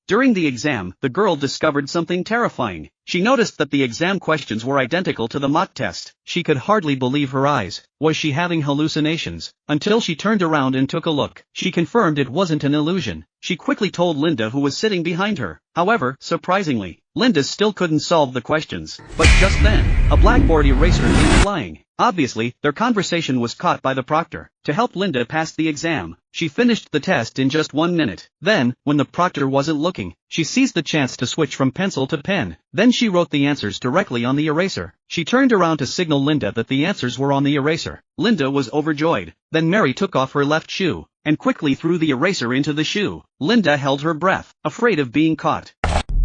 During the exam, the girl discovered something terrifying. She noticed that the exam questions were identical to the mock test. She could hardly believe her eyes. Was she having hallucinations? Until she turned around and took a look. She confirmed it wasn't an illusion. She quickly told Linda, who was sitting behind her. However, surprisingly, Linda still couldn't solve the questions. But just then, a blackboard eraser came flying. Obviously, their conversation was caught by the proctor. To help Linda pass the exam, she finished the test in just 1 minute. Then, when the proctor wasn't looking, she seized the chance to switch from pencil to pen. Then she wrote the answers directly on the eraser. She turned around to signal Linda that the answers were on the eraser. Linda was overjoyed. Then Mary took off her left shoe and quickly threw the eraser into the shoe. Linda held her breath, afraid of being caught.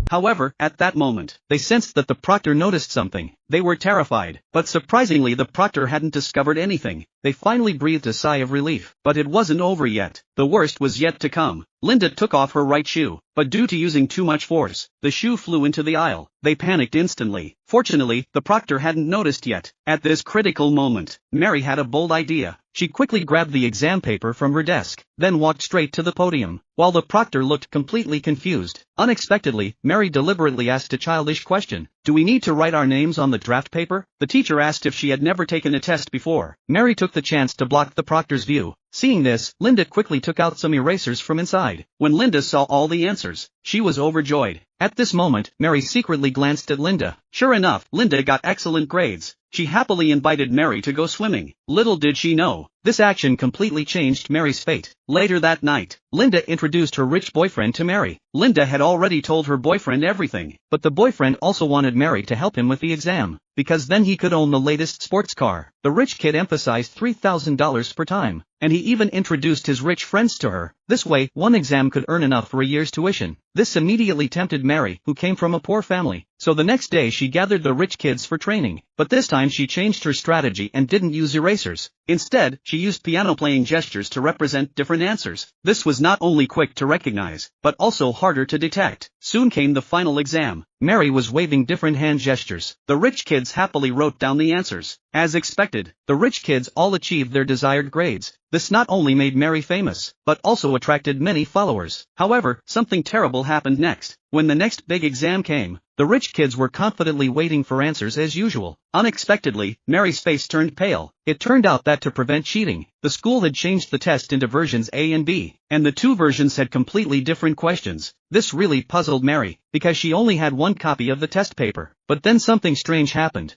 However, at that moment, they sensed that the proctor noticed something. They were terrified, but surprisingly the proctor hadn't discovered anything. They finally breathed a sigh of relief. But it wasn't over yet. The worst was yet to come. Linda took off her right shoe, but due to using too much force, the shoe flew into the aisle. They panicked instantly. Fortunately, the proctor hadn't noticed yet. At this critical moment, Mary had a bold idea. She quickly grabbed the exam paper from her desk, then walked straight to the podium, while the proctor looked completely confused. Unexpectedly, Mary deliberately asked a childish question. "Do we need to write our names on the draft paper?" The teacher asked if she had never taken a test before. Mary took the chance to block the proctor's view. Seeing this, Linda quickly took out some erasers from inside. When Linda saw all the answers, she was overjoyed. At this moment, Mary secretly glanced at Linda. Sure enough, Linda got excellent grades. She happily invited Mary to go swimming. Little did she know, this action completely changed Mary's fate. Later that night, Linda introduced her rich boyfriend to Mary. Linda had already told her boyfriend everything, but the boyfriend also wanted Mary to help him with the exam, because then he could own the latest sports car. The rich kid emphasized $3,000 per time, and he even introduced his rich friends to her. This way, one exam could earn enough for a year's tuition. This immediately tempted Mary, who came from a poor family. So the next day she gathered the rich kids for training, but this time she changed her strategy and didn't use erasers. Instead, she used piano-playing gestures to represent different answers. This was not only quick to recognize, but also harder to detect. Soon came the final exam. Mary was waving different hand gestures. The rich kids happily wrote down the answers. As expected, the rich kids all achieved their desired grades. This not only made Mary famous, but also attracted many followers. However, something terrible happened next. When the next big exam came, the rich kids were confidently waiting for answers as usual. Unexpectedly, Mary's face turned pale. It turned out that to prevent cheating, the school had changed the test into versions A and B, and the two versions had completely different questions. This really puzzled Mary, because she only had one copy of the test paper. But then something strange happened.